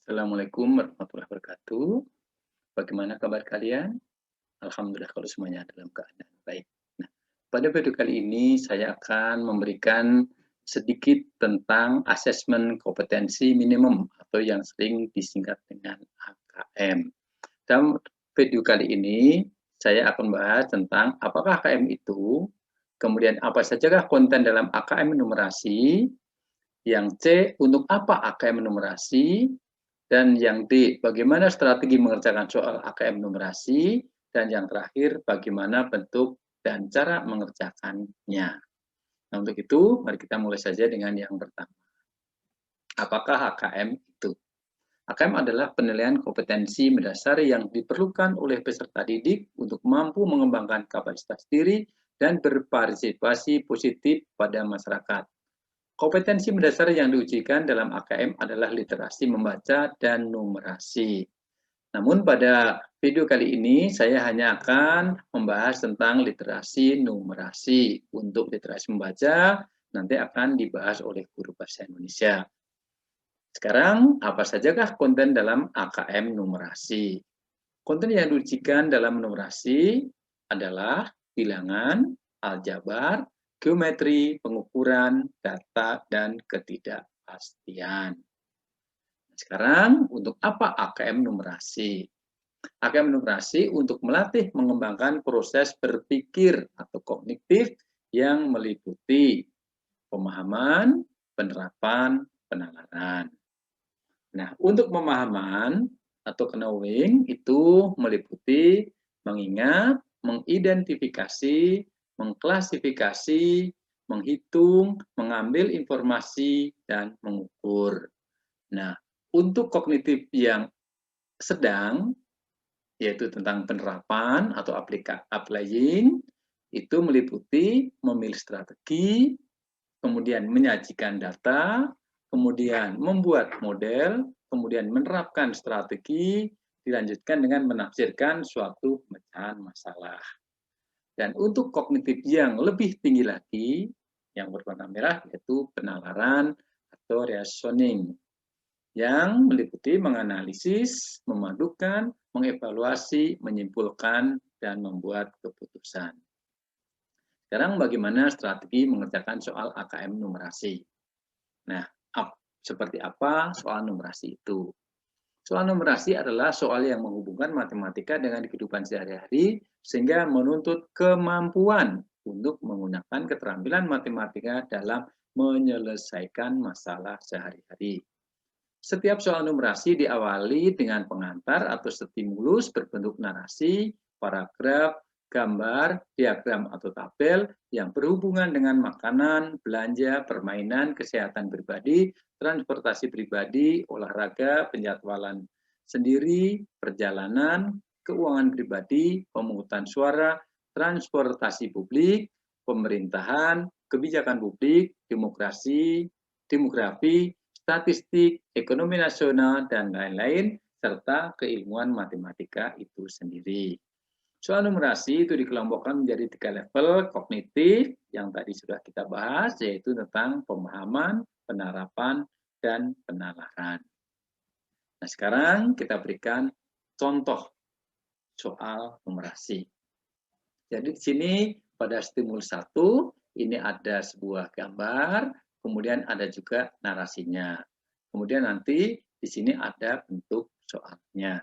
Assalamualaikum warahmatullahi wabarakatuh. Bagaimana kabar kalian? Alhamdulillah kalau semuanya dalam keadaan baik. Nah, pada video kali ini saya akan memberikan sedikit tentang asesmen kompetensi minimum atau yang sering disingkat dengan AKM. Dalam video kali ini saya akan bahas tentang apakah AKM itu, kemudian apa sajakah konten dalam AKM numerasi, yang C, untuk apa AKM numerasi, dan yang D, bagaimana strategi mengerjakan soal AKM numerasi, dan yang terakhir, bagaimana bentuk dan cara mengerjakannya. Nah, untuk itu, mari kita mulai saja dengan yang pertama. Apakah AKM itu? AKM adalah penilaian kompetensi mendasar yang diperlukan oleh peserta didik untuk mampu mengembangkan kapasitas diri dan berpartisipasi positif pada masyarakat. Kompetensi mendasar yang diujikan dalam AKM adalah literasi membaca dan numerasi. Namun pada video kali ini saya hanya akan membahas tentang literasi numerasi. Untuk literasi membaca nanti akan dibahas oleh guru bahasa Indonesia. Sekarang apa sajakah konten dalam AKM numerasi? Konten yang diujikan dalam numerasi adalah bilangan, aljabar, geometri, pengukuran, data, dan ketidakpastian. Sekarang, untuk apa AKM numerasi? AKM numerasi untuk melatih mengembangkan proses berpikir atau kognitif yang meliputi pemahaman, penerapan, penalaran. Nah, untuk pemahaman atau knowing itu meliputi mengingat, mengidentifikasi, mengklasifikasi, menghitung, mengambil informasi, dan mengukur. Nah, untuk kognitif yang sedang, yaitu tentang penerapan atau applying, itu meliputi memilih strategi, kemudian menyajikan data, kemudian membuat model, kemudian menerapkan strategi, dilanjutkan dengan menafsirkan suatu pemecahan masalah. Dan untuk kognitif yang lebih tinggi lagi, yang berwarna merah, yaitu penalaran atau reasoning, yang meliputi menganalisis, memadukan, mengevaluasi, menyimpulkan, dan membuat keputusan. Sekarang bagaimana strategi mengerjakan soal AKM numerasi? Nah, seperti apa soal numerasi itu? Soal numerasi adalah soal yang menghubungkan matematika dengan kehidupan sehari-hari sehingga menuntut kemampuan untuk menggunakan keterampilan matematika dalam menyelesaikan masalah sehari-hari. Setiap soal numerasi diawali dengan pengantar atau stimulus berbentuk narasi, paragraf, gambar, diagram atau tabel yang berhubungan dengan makanan, belanja, permainan, kesehatan pribadi, transportasi pribadi, olahraga, penjadwalan sendiri, perjalanan, keuangan pribadi, pemungutan suara, transportasi publik, pemerintahan, kebijakan publik, demografi, statistik, ekonomi nasional, dan lain-lain, serta keilmuan matematika itu sendiri. Soal numerasi itu dikelompokkan menjadi 3 level kognitif yang tadi sudah kita bahas, yaitu tentang pemahaman, penerapan, dan penalaran. Nah, sekarang kita berikan contoh soal numerasi. Jadi di sini pada stimulus 1, ini ada sebuah gambar, kemudian ada juga narasinya. Kemudian nanti di sini ada bentuk soalnya.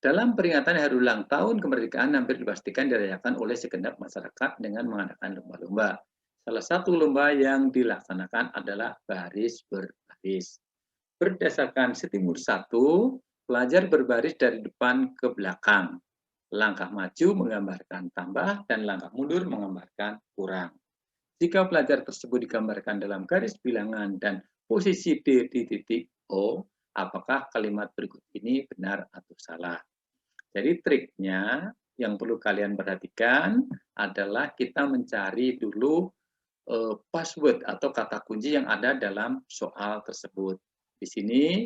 Dalam peringatan hari ulang tahun kemerdekaan hampir dipastikan dirayakan oleh segenap masyarakat dengan mengadakan lomba-lomba. Salah satu lomba yang dilaksanakan adalah baris berbaris. Berdasarkan stimulus 1, pelajar berbaris dari depan ke belakang. Langkah maju menggambarkan tambah dan langkah mundur menggambarkan kurang. Jika pelajar tersebut digambarkan dalam garis bilangan dan posisi D di titik O, apakah kalimat berikut ini benar atau salah? Jadi triknya yang perlu kalian perhatikan adalah kita mencari dulu password atau kata kunci yang ada dalam soal tersebut. Di sini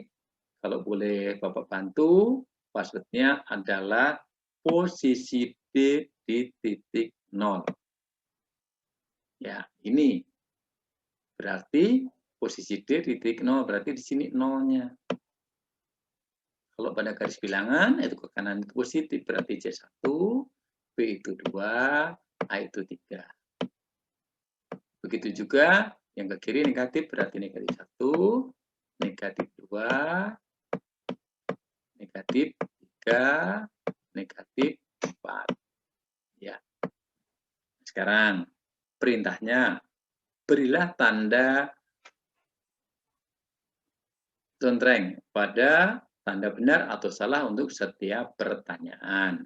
kalau boleh Bapak bantu, passwordnya adalah posisi D di titik 0. Ya, ini berarti posisi D titik 0, berarti di sini nolnya. Kalau pada garis bilangan, itu ke kanan itu positif, berarti C1, B itu 2, A itu 3. Begitu juga yang ke kiri negatif, berarti negatif 1, negatif 2, negatif 3, negatif 4. Ya. Sekarang perintahnya, berilah tanda contreng pada tanda benar atau salah untuk setiap pertanyaan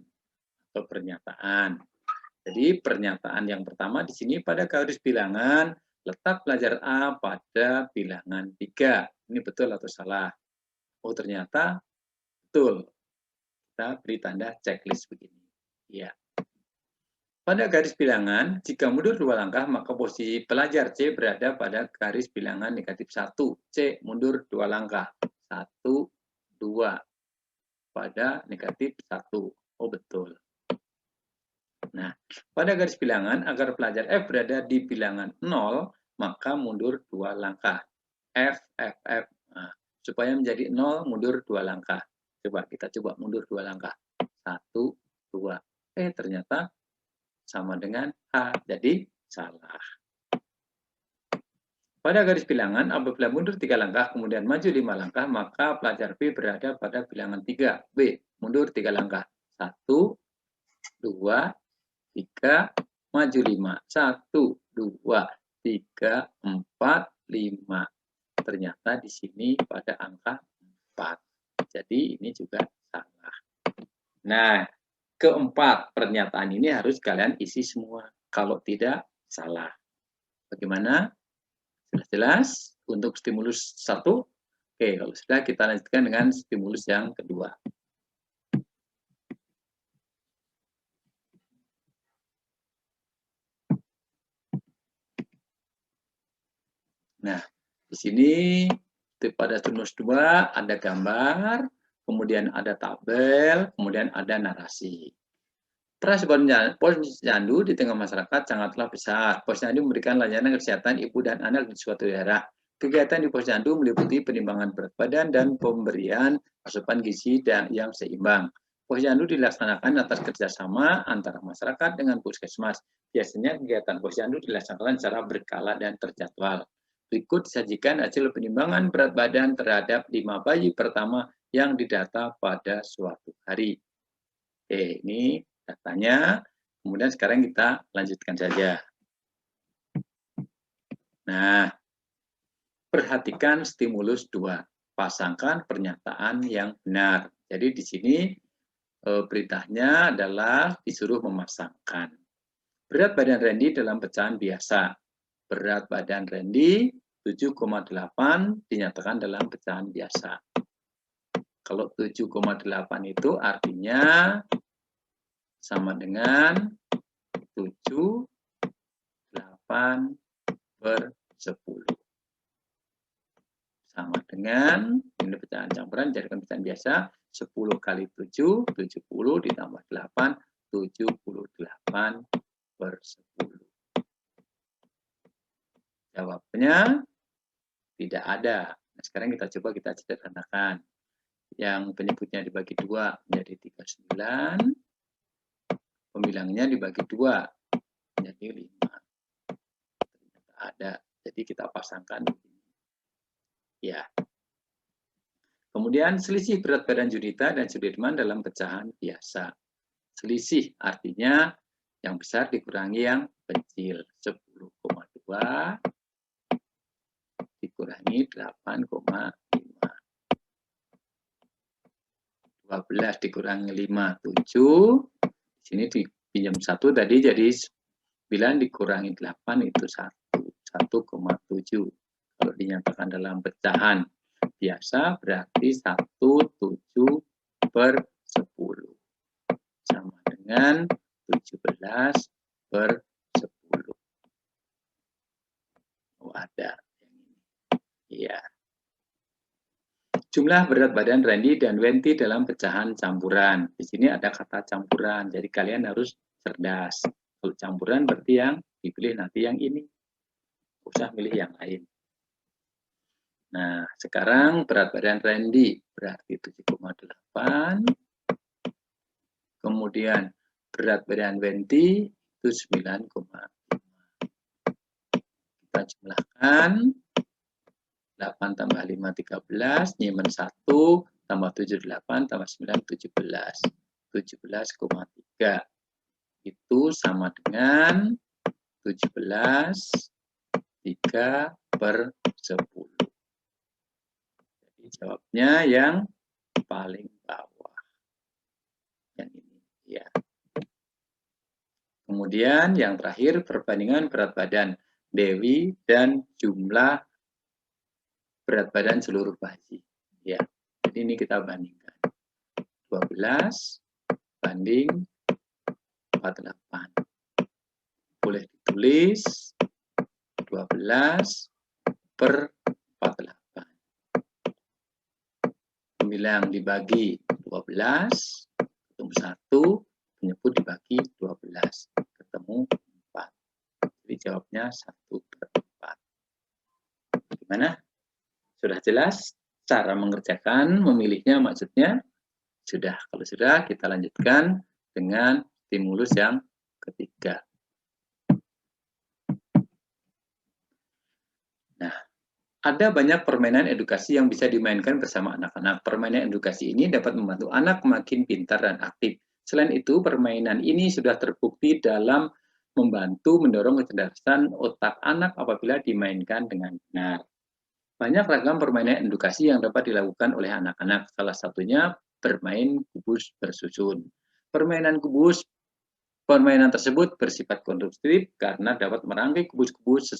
atau pernyataan. Jadi pernyataan yang pertama di sini pada garis bilangan, letak pelajar A pada bilangan 3. Ini betul atau salah? Oh ternyata betul. Kita beri tanda checklist begini. Ya. Pada garis bilangan, jika mundur 2 langkah, maka posisi pelajar C berada pada garis bilangan negatif 1. C mundur 2 langkah. 1, 2. Pada negatif 1. Oh betul. Nah, pada garis bilangan, agar pelajar F berada di bilangan 0, maka mundur 2 langkah. F. Nah, supaya menjadi 0, mundur 2 langkah. Coba, kita coba mundur 2 langkah. 1, 2. Ternyata sama dengan A, jadi salah. Pada garis bilangan, apabila mundur 3 langkah, kemudian maju 5 langkah, maka pelajar B berada pada bilangan 3. B, mundur 3 langkah. 1, 2, 3, maju 5. 1, 2, 3, 4, 5. Ternyata di sini pada angka 4. Jadi ini juga salah. Nah, keempat pernyataan ini harus kalian isi semua. Kalau tidak, salah. Bagaimana? Jelas-jelas untuk stimulus 1? Oke, kalau sudah kita lanjutkan dengan stimulus yang kedua. Nah, di sini pada stimulus 2 ada gambar, kemudian ada tabel, kemudian ada narasi. Peran posyandu di tengah masyarakat sangatlah besar. Posyandu memberikan layanan kesehatan ibu dan anak di suatu daerah. Kegiatan di posyandu meliputi penimbangan berat badan dan pemberian asupan gizi yang seimbang. Posyandu dilaksanakan atas kerjasama antara masyarakat dengan puskesmas. Biasanya kegiatan posyandu dilaksanakan secara berkala dan terjadwal. Berikut disajikan hasil penimbangan berat badan terhadap 5 bayi pertama yang didata pada suatu hari. Oke, ini datanya. Kemudian sekarang kita lanjutkan saja. Nah, perhatikan stimulus 2. Pasangkan pernyataan yang benar. Jadi di sini beritanya adalah disuruh memasangkan. Berat badan Randy dalam pecahan biasa. Berat badan Randy 7,8 dinyatakan dalam pecahan biasa. Kalau 7,8 itu artinya sama dengan 7, 8 per 10. Sama dengan, ini pecahan campuran, jadikan pecahan biasa, 10 kali 7, 70 ditambah 8, 78 per 10. Jawabnya tidak ada. Nah, sekarang kita coba kita sederhanakan. Yang penyebutnya dibagi 2 menjadi 39, pembilangnya dibagi 2 menjadi 5. Ternyata ada. Jadi kita pasangkan begini. Ya. Kemudian selisih berat badan Junita dan Sudirman dalam pecahan biasa. Selisih artinya yang besar dikurangi yang kecil. 10,2 dikurangi 8,5. 12 dikurangi 5, 7. Di sini dipinjam 1 tadi jadi 9 dikurangi 8 itu 1,7. Kalau dinyatakan dalam pecahan biasa berarti 1,7 per 10. Sama dengan 17 per 10. Oh ada. Iya. Jumlah berat badan Randy dan Wenti dalam pecahan campuran. Di sini ada kata campuran, jadi kalian harus cerdas. Kalau campuran berarti yang dipilih nanti yang ini. Usah milih yang lain. Nah, sekarang berat badan Randy berarti 7,8. Kemudian berat badan Wenti itu 9,5. Kita jumlahkan 8 tambah 5, 13, nyimen 1, tambah 7, 8, tambah 9, 17. 17,3. Itu sama dengan 17, 3 per 10. Jadi jawabnya yang paling bawah. Yang ini, ya. Kemudian yang terakhir, perbandingan berat badan Dewi dan jumlah berat badan seluruh bayi. Ya. Jadi ini kita bandingkan. 12 banding 48. Boleh ditulis 12 per 48. 9 dibagi 12, ketemu 1, penyebut dibagi 12, ketemu 4. Jadi jawabnya 1 per 4. Gimana? Sudah jelas cara mengerjakan, memilihnya maksudnya? Sudah. Kalau sudah, kita lanjutkan dengan stimulus yang ketiga. Nah, ada banyak permainan edukasi yang bisa dimainkan bersama anak-anak. Permainan edukasi ini dapat membantu anak makin pintar dan aktif. Selain itu, permainan ini sudah terbukti dalam membantu mendorong kecerdasan otak anak apabila dimainkan dengan benar. Banyak ragam permainan edukasi yang dapat dilakukan oleh anak-anak. Salah satunya bermain kubus bersusun. Permainan tersebut bersifat konduktif karena dapat merangkai kubus-kubus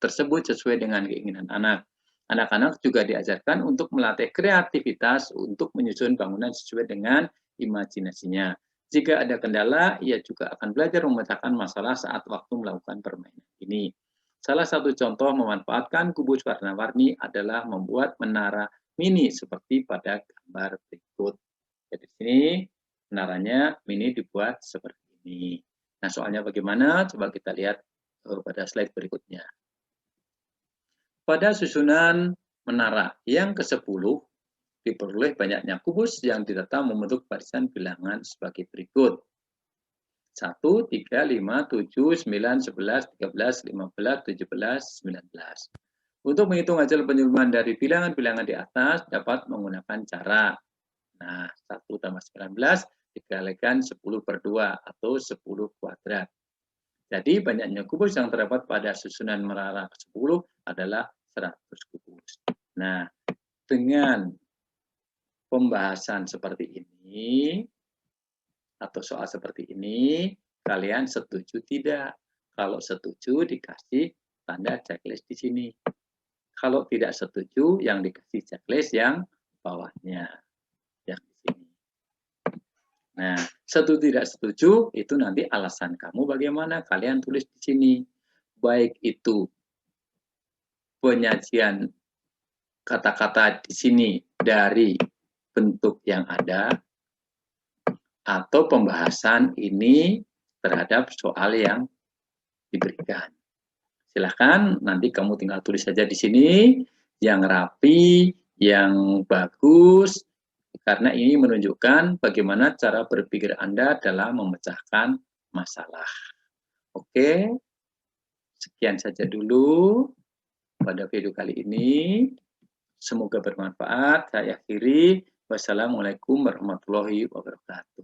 tersebut sesuai dengan keinginan anak. Anak-anak juga diajarkan untuk melatih kreativitas untuk menyusun bangunan sesuai dengan imajinasinya. Jika ada kendala, ia juga akan belajar memecahkan masalah saat waktu melakukan permainan ini. Salah satu contoh memanfaatkan kubus warna-warni adalah membuat menara mini seperti pada gambar berikut. Jadi di sini menaranya mini dibuat seperti ini. Nah, soalnya bagaimana? Coba kita lihat pada slide berikutnya. Pada susunan menara yang ke-10, diperoleh banyaknya kubus yang ditata membentuk barisan bilangan sebagai berikut. 1, 3, 5, 7, 9, 11, 13, 15, 17, 19. Untuk menghitung hasil penyusunan dari bilangan-bilangan di atas dapat menggunakan cara. Nah, 1 tambah 19 dikalikan 10 per 2 atau 10 kuadrat. Jadi banyaknya kubus yang terdapat pada susunan menara ke-10 adalah 100 kubus. Nah, dengan pembahasan seperti ini, atau soal seperti ini, kalian setuju tidak? Kalau setuju dikasih tanda checklist di sini. Kalau tidak setuju, yang dikasih checklist yang bawahnya. Yang di sini. Nah, setuju tidak setuju itu nanti alasan kamu bagaimana, kalian tulis di sini. Baik itu penyajian kata-kata di sini dari bentuk yang ada, atau pembahasan ini terhadap soal yang diberikan. Silahkan nanti kamu tinggal tulis saja di sini yang rapi, yang bagus, karena ini menunjukkan bagaimana cara berpikir Anda dalam memecahkan masalah. Oke, sekian saja dulu pada video kali ini. Semoga bermanfaat. Saya akhiri. Wassalamualaikum warahmatullahi wabarakatuh.